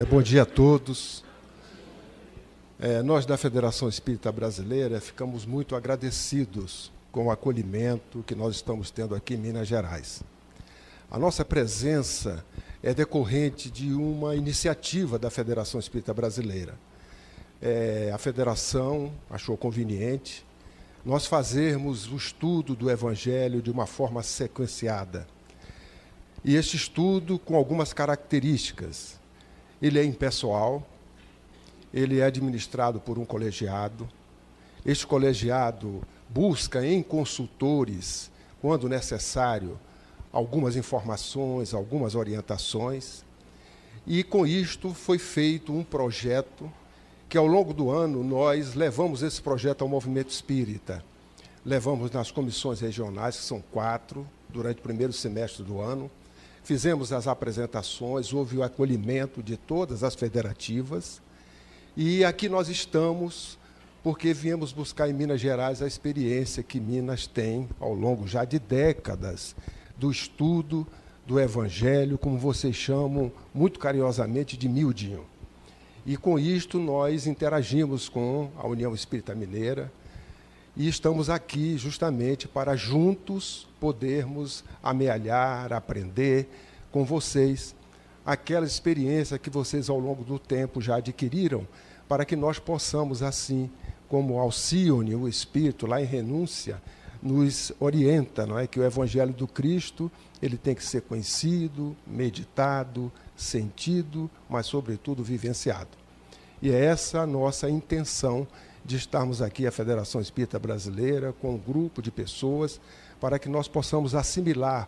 Bom dia a todos. Nós da Federação Espírita Brasileira ficamos muito agradecidos com o acolhimento que nós estamos tendo aqui em Minas Gerais. A nossa presença é decorrente de uma iniciativa da Federação Espírita Brasileira. A Federação achou conveniente nós fazermos o estudo do Evangelho de uma forma sequenciada. E este estudo com algumas características. Ele é impessoal, ele é administrado por um colegiado. Este colegiado busca em consultores, quando necessário, algumas informações, algumas orientações. E com isto foi feito um projeto que, ao longo do ano, nós levamos esse projeto ao movimento espírita. Levamos nas comissões regionais, que são 4, durante o primeiro semestre do ano. Fizemos as apresentações, houve o acolhimento de todas as federativas. E aqui nós estamos porque viemos buscar em Minas Gerais a experiência que Minas tem, ao longo já de décadas, do estudo do Evangelho, como vocês chamam muito carinhosamente de miudinho. E com isto nós interagimos com a União Espírita Mineira e estamos aqui justamente para juntos podermos amealhar, aprender com vocês aquela experiência que vocês ao longo do tempo já adquiriram, para que nós possamos assim, como Alcione, o Espírito, lá em Renúncia, nos orienta, não é? Que o Evangelho do Cristo ele tem que ser conhecido, meditado, sentido, mas, sobretudo, vivenciado. E é essa a nossa intenção de estarmos aqui, a Federação Espírita Brasileira, com um grupo de pessoas, para que nós possamos assimilar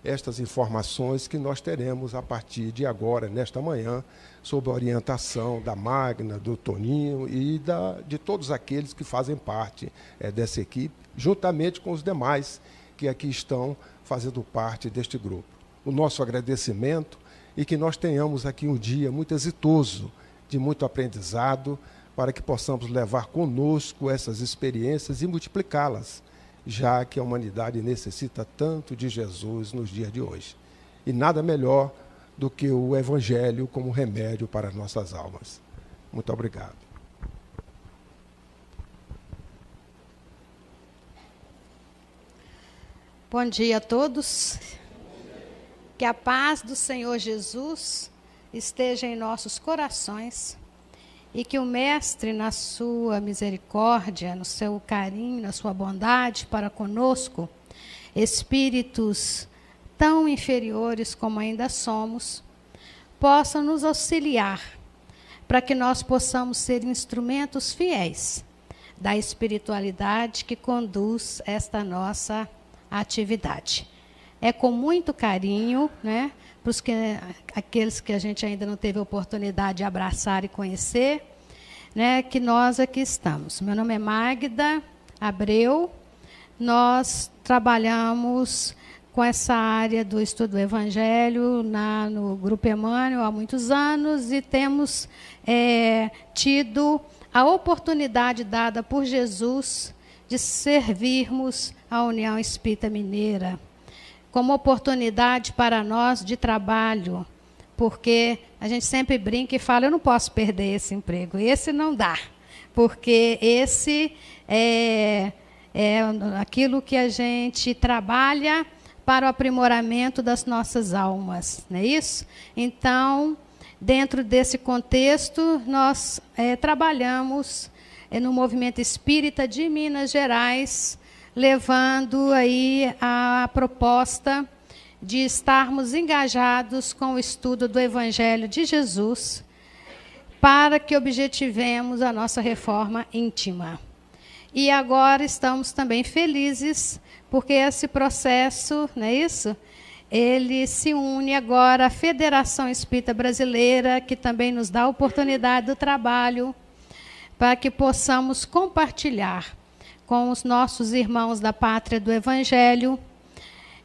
estas informações que nós teremos a partir de agora, nesta manhã, sob a orientação da Magna, do Toninho e de todos aqueles que fazem parte dessa equipe, juntamente com os demais que aqui estão fazendo parte deste grupo. O nosso agradecimento e que nós tenhamos aqui um dia muito exitoso, de muito aprendizado, para que possamos levar conosco essas experiências e multiplicá-las, já que a humanidade necessita tanto de Jesus nos dias de hoje. E nada melhor do que o Evangelho como remédio para as nossas almas. Muito obrigado. Bom dia a todos. Que a paz do Senhor Jesus esteja em nossos corações e que o Mestre, na sua misericórdia, no seu carinho, na sua bondade para conosco, espíritos tão inferiores como ainda somos, possam nos auxiliar para que nós possamos ser instrumentos fiéis da espiritualidade que conduz esta nossa atividade. É com muito carinho, né, para aqueles que a gente ainda não teve a oportunidade de abraçar e conhecer, né, que nós aqui estamos. Meu nome é Magda Abreu, nós trabalhamos com essa área do estudo do Evangelho no Grupo Emmanuel há muitos anos e temos tido a oportunidade dada por Jesus de servirmos a União Espírita Mineira como oportunidade para nós de trabalho, porque a gente sempre brinca e fala, eu não posso perder esse emprego, esse não dá, porque esse é aquilo que a gente trabalha para o aprimoramento das nossas almas, não é isso? Então, dentro desse contexto, nós trabalhamos no Movimento Espírita de Minas Gerais, levando aí a proposta de estarmos engajados com o estudo do Evangelho de Jesus, para que objetivemos a nossa reforma íntima. E agora estamos também felizes, porque esse processo, não é isso? Ele se une agora à Federação Espírita Brasileira, que também nos dá a oportunidade do trabalho, para que possamos compartilhar com os nossos irmãos da Pátria do Evangelho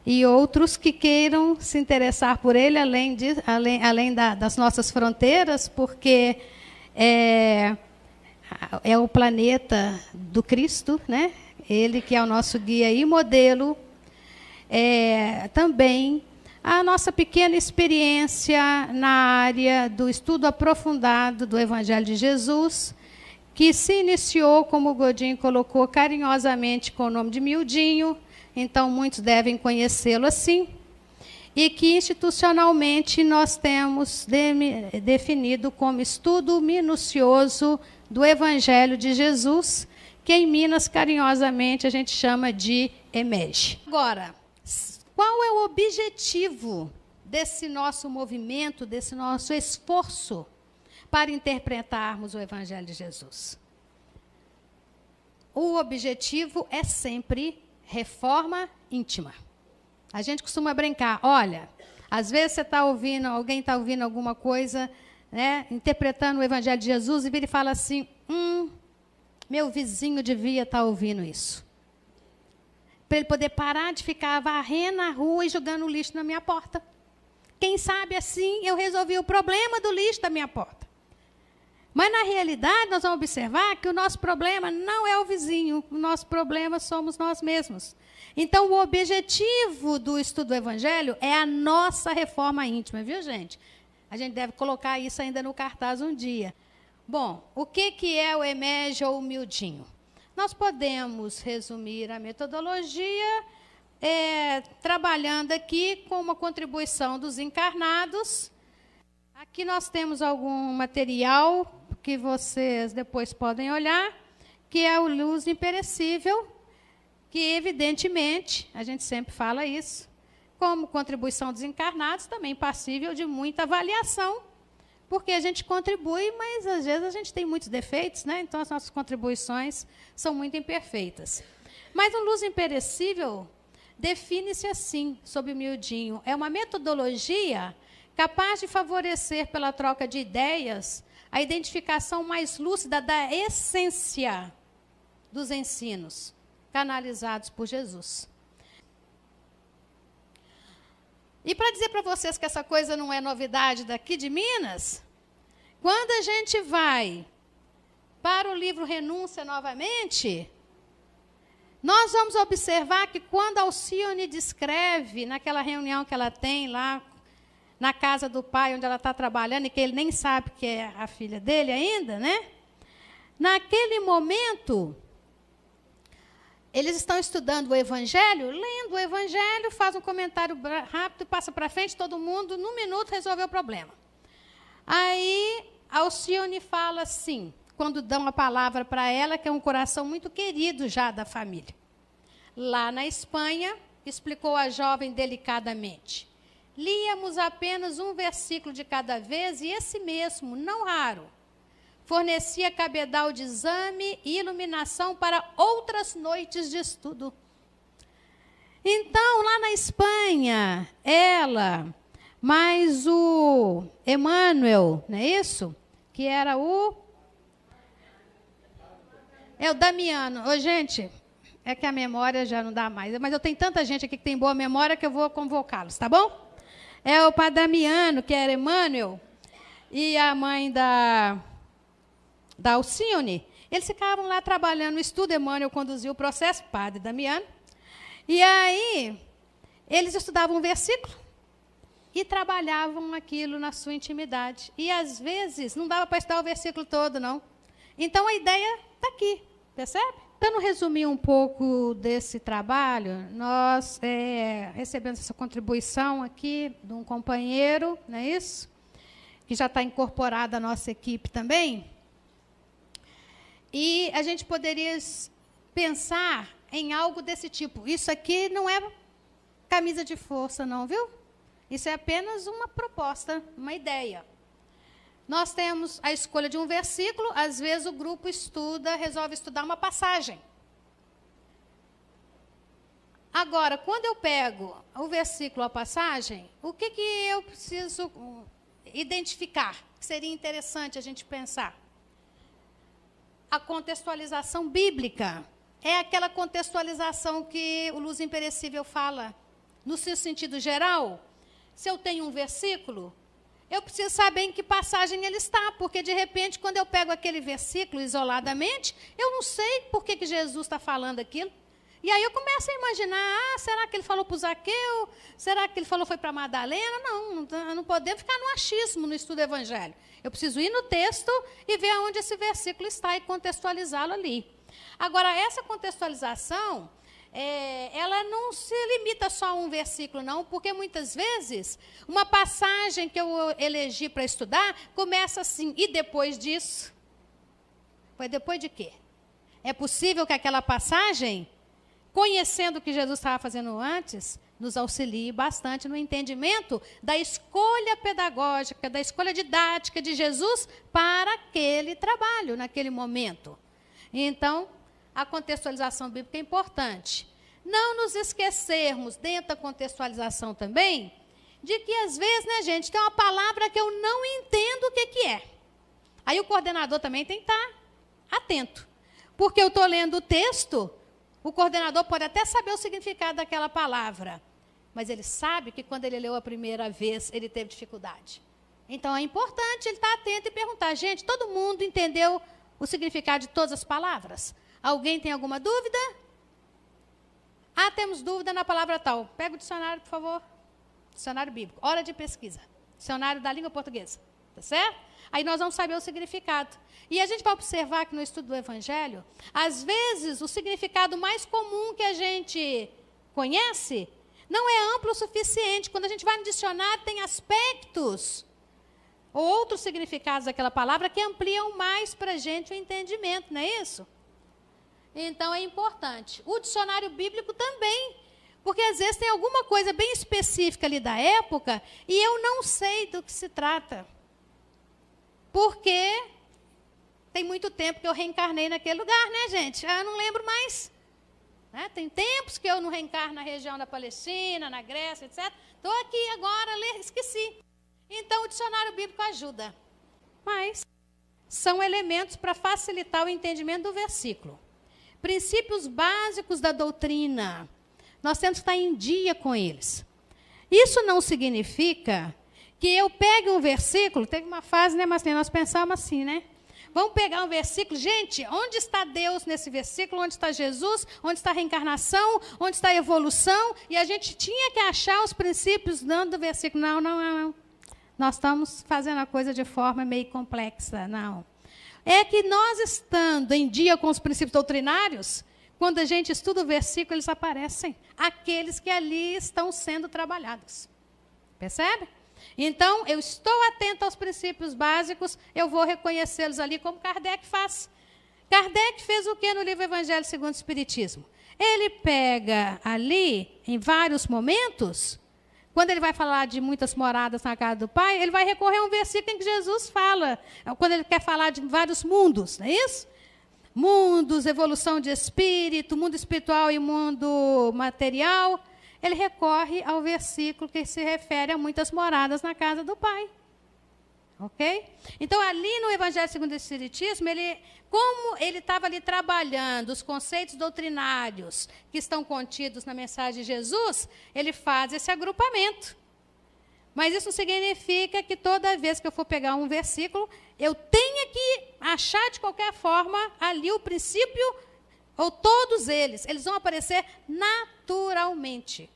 e outros que queiram se interessar por ele, além das nossas fronteiras, porque é o planeta do Cristo, né? Ele que é o nosso guia e modelo, também a nossa pequena experiência na área do estudo aprofundado do Evangelho de Jesus, que se iniciou, como o Godinho colocou carinhosamente, com o nome de Mildinho, então muitos devem conhecê-lo assim, e que institucionalmente nós temos definido como estudo minucioso do Evangelho de Jesus, que em Minas, carinhosamente, a gente chama de EMEG. Agora, qual é o objetivo desse nosso movimento, desse nosso esforço para interpretarmos o Evangelho de Jesus? O objetivo é sempre reforma íntima. A gente costuma brincar, olha, às vezes você está ouvindo, alguém está ouvindo alguma coisa, né, interpretando o Evangelho de Jesus e vira e fala assim, meu vizinho devia estar ouvindo isso. Para ele poder parar de ficar varrendo a rua e jogando lixo na minha porta. Quem sabe assim eu resolvi o problema do lixo da minha porta. Mas, na realidade, nós vamos observar que o nosso problema não é o vizinho, o nosso problema somos nós mesmos. Então, o objetivo do estudo do Evangelho é a nossa reforma íntima, viu, gente? A gente deve colocar isso ainda no cartaz um dia. Bom, o que é o EMEG ou o Mildinho? Nós podemos resumir a metodologia trabalhando aqui com uma contribuição dos encarnados. Aqui nós temos algum material que vocês depois podem olhar, que é o Luz Imperecível, que, evidentemente, a gente sempre fala isso, como contribuição dos encarnados, também passível de muita avaliação, porque a gente contribui, mas, às vezes, a gente tem muitos defeitos, né? Então, as nossas contribuições são muito imperfeitas. Mas o Luz Imperecível define-se assim, sob o Mildinho. É uma metodologia capaz de favorecer, pela troca de ideias, a identificação mais lúcida da essência dos ensinos canalizados por Jesus. E para dizer para vocês que essa coisa não é novidade daqui de Minas, quando a gente vai para o livro Renúncia novamente, nós vamos observar que quando Alcione descreve, naquela reunião que ela tem lá, na casa do pai, onde ela está trabalhando, e que ele nem sabe que é a filha dele ainda, né? Naquele momento, eles estão estudando o Evangelho, lendo o Evangelho, faz um comentário rápido, passa para frente, todo mundo, num minuto, resolveu o problema. Aí, Alcione fala assim, quando dão a palavra para ela, que é um coração muito querido já da família. Lá na Espanha, explicou a jovem delicadamente, líamos apenas um versículo de cada vez, e esse mesmo, não raro, fornecia cabedal de exame e iluminação para outras noites de estudo. Então, lá na Espanha, ela, mais o Emmanuel, não é isso? Que era o Damiano. Ô, gente, é que a memória já não dá mais, mas eu tenho tanta gente aqui que tem boa memória que eu vou convocá-los, tá bom? É o Padre Damiano, que era Emmanuel, e a mãe da Alcione. Eles ficavam lá trabalhando no estudo, Emmanuel conduziu o processo, Padre Damiano. E aí, eles estudavam um versículo e trabalhavam aquilo na sua intimidade. E, às vezes, não dava para estudar o versículo todo, não. Então, a ideia está aqui, percebe? Tentando resumir um pouco desse trabalho, nós recebemos essa contribuição aqui de um companheiro, não é isso? Que já está incorporado à nossa equipe também. E a gente poderia pensar em algo desse tipo. Isso aqui não é camisa de força, não, viu? Isso é apenas uma proposta, uma ideia. Nós temos a escolha de um versículo, às vezes o grupo resolve estudar uma passagem. Agora, quando eu pego o versículo, a passagem, o que eu preciso identificar? Que seria interessante a gente pensar. A contextualização bíblica é aquela contextualização que o Luz Imperecível fala. No seu sentido geral, se eu tenho um versículo, eu preciso saber em que passagem ele está, porque, de repente, quando eu pego aquele versículo isoladamente, eu não sei por que Jesus está falando aquilo. E aí eu começo a imaginar, será que ele falou para o Zaqueu? Será que ele foi para Madalena? Não podemos ficar no achismo no estudo do Evangelho. Eu preciso ir no texto e ver onde esse versículo está e contextualizá-lo ali. Agora, essa contextualização, ela não se limita só a um versículo, não, porque muitas vezes uma passagem que eu elegi para estudar começa assim, e depois disso? Foi depois de quê? É possível que aquela passagem, conhecendo o que Jesus estava fazendo antes, nos auxilie bastante no entendimento da escolha pedagógica, da escolha didática de Jesus para aquele trabalho, naquele momento. Então, a contextualização bíblica é importante. Não nos esquecermos, dentro da contextualização também, de que às vezes, né, gente, tem uma palavra que eu não entendo o que é. Aí o coordenador também tem que estar atento. Porque eu estou lendo o texto, o coordenador pode até saber o significado daquela palavra, mas ele sabe que quando ele leu a primeira vez, ele teve dificuldade. Então, é importante ele estar atento e perguntar, gente, todo mundo entendeu o significado de todas as palavras? Alguém tem alguma dúvida? Ah, temos dúvida na palavra tal. Pega o dicionário, por favor. Dicionário bíblico. Hora de pesquisa. Dicionário da língua portuguesa. Tá certo? Aí nós vamos saber o significado. E a gente vai observar que no estudo do Evangelho, às vezes, o significado mais comum que a gente conhece não é amplo o suficiente. Quando a gente vai no dicionário, tem aspectos ou outros significados daquela palavra que ampliam mais para a gente o entendimento, não é isso? Então, é importante. O dicionário bíblico também, porque às vezes tem alguma coisa bem específica ali da época e eu não sei do que se trata. Porque tem muito tempo que eu reencarnei naquele lugar, né, gente? Eu não lembro mais. Né? Tem tempos que eu não reencarno na região da Palestina, na Grécia, etc. Estou aqui agora, esqueci. Então, o dicionário bíblico ajuda. Mas são elementos para facilitar o entendimento do versículo. Princípios básicos da doutrina. Nós temos que estar em dia com eles. Isso não significa que eu pegue um versículo, teve uma fase, né, mas nós pensamos assim, né? Vamos pegar um versículo, gente, onde está Deus nesse versículo? Onde está Jesus? Onde está a reencarnação? Onde está a evolução? E a gente tinha que achar os princípios dentro do versículo. Não. Nós estamos fazendo a coisa de forma meio complexa, não. É que nós, estando em dia com os princípios doutrinários, quando a gente estuda o versículo, eles aparecem. Aqueles que ali estão sendo trabalhados. Percebe? Então, eu estou atento aos princípios básicos, eu vou reconhecê-los ali como Kardec faz. Kardec fez o que no livro Evangelho segundo o Espiritismo? Ele pega ali, em vários momentos, quando ele vai falar de muitas moradas na casa do Pai, ele vai recorrer a um versículo em que Jesus fala, quando ele quer falar de vários mundos, não é isso? Mundos, evolução de espírito, mundo espiritual e mundo material. Ele recorre ao versículo que se refere a muitas moradas na casa do Pai. Ok? Então, ali no Evangelho segundo o Espiritismo, como ele estava ali trabalhando os conceitos doutrinários que estão contidos na mensagem de Jesus, ele faz esse agrupamento. Mas isso não significa que toda vez que eu for pegar um versículo, eu tenha que achar de qualquer forma ali o princípio, ou todos eles vão aparecer naturalmente.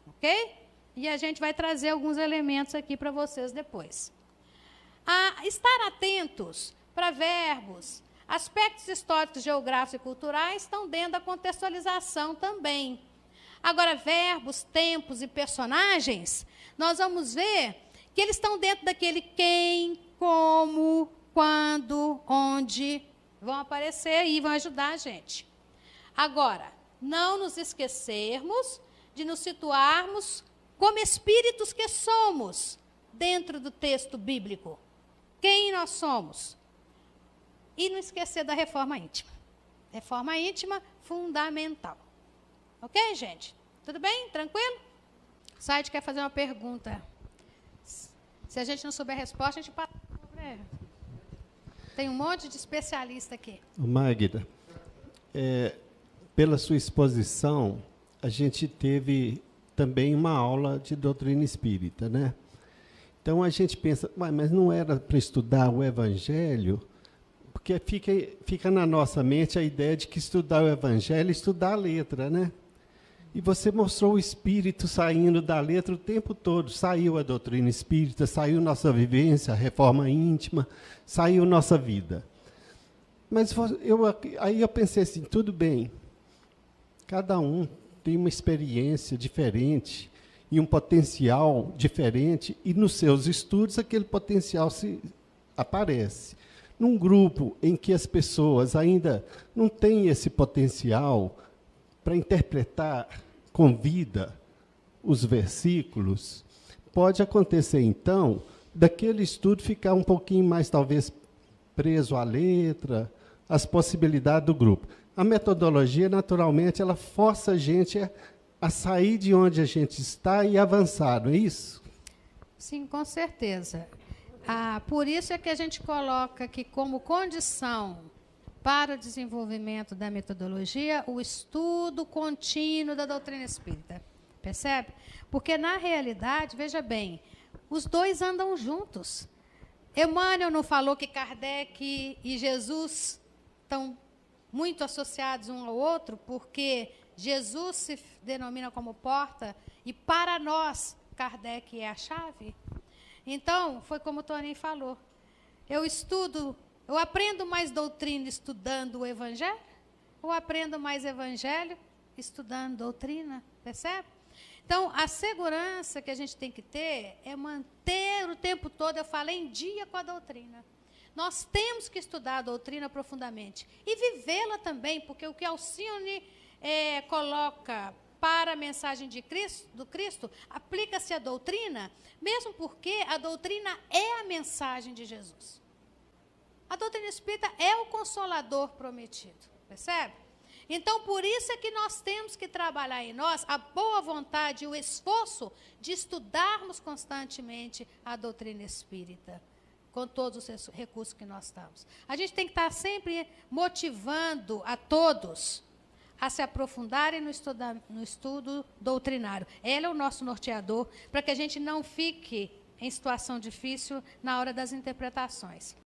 Ok? E a gente vai trazer alguns elementos aqui para vocês depois. Estar atentos para verbos, aspectos históricos, geográficos e culturais estão dentro da contextualização também. Agora, verbos, tempos e personagens, nós vamos ver que eles estão dentro daquele quem, como, quando, onde, vão aparecer e vão ajudar a gente. Agora, não nos esquecermos de nos situarmos como espíritos que somos dentro do texto bíblico. Quem nós somos? E não esquecer da reforma íntima. Reforma íntima fundamental. Ok, gente? Tudo bem? Tranquilo? O site quer fazer uma pergunta. Se a gente não souber a resposta, a gente passa. Tem um monte de especialista aqui. Magda, pela sua exposição, a gente teve também uma aula de doutrina espírita, né? Então a gente pensa, mas não era para estudar o Evangelho, Porque fica na nossa mente a ideia de que estudar o Evangelho é estudar a letra, né? E você mostrou o Espírito saindo da letra o tempo todo. Saiu a doutrina espírita, saiu nossa vivência, a reforma íntima, saiu nossa vida. Mas aí eu pensei assim, tudo bem, cada um tem uma experiência diferente e um potencial diferente, e nos seus estudos aquele potencial aparece. Num grupo em que as pessoas ainda não têm esse potencial para interpretar com vida os versículos, pode acontecer, então, daquele estudo ficar um pouquinho mais, talvez, preso à letra, às possibilidades do grupo. A metodologia, naturalmente, ela força a gente a sair de onde a gente está e avançar, não é isso? Sim, com certeza. Por isso é que a gente coloca aqui como condição para o desenvolvimento da metodologia o estudo contínuo da doutrina espírita. Percebe? Porque, na realidade, veja bem, os dois andam juntos. Emmanuel não falou que Kardec e Jesus estão muito associados um ao outro, porque Jesus se denomina como porta e, para nós, Kardec é a chave? Então, foi como o Toninho falou. Eu aprendo mais doutrina estudando o Evangelho, ou aprendo mais Evangelho estudando doutrina, percebe? Então, a segurança que a gente tem que ter é manter o tempo todo, eu falo, em dia com a doutrina. Nós temos que estudar a doutrina profundamente e vivê-la também, porque o que Alcione coloca para a mensagem do Cristo, aplica-se à doutrina, mesmo porque a doutrina é a mensagem de Jesus. A doutrina espírita é o consolador prometido, percebe? Então, por isso é que nós temos que trabalhar em nós a boa vontade e o esforço de estudarmos constantemente a doutrina espírita, com todos os recursos que nós temos. A gente tem que estar sempre motivando a todos a se aprofundarem no estudo doutrinário. Ele é o nosso norteador, para que a gente não fique em situação difícil na hora das interpretações.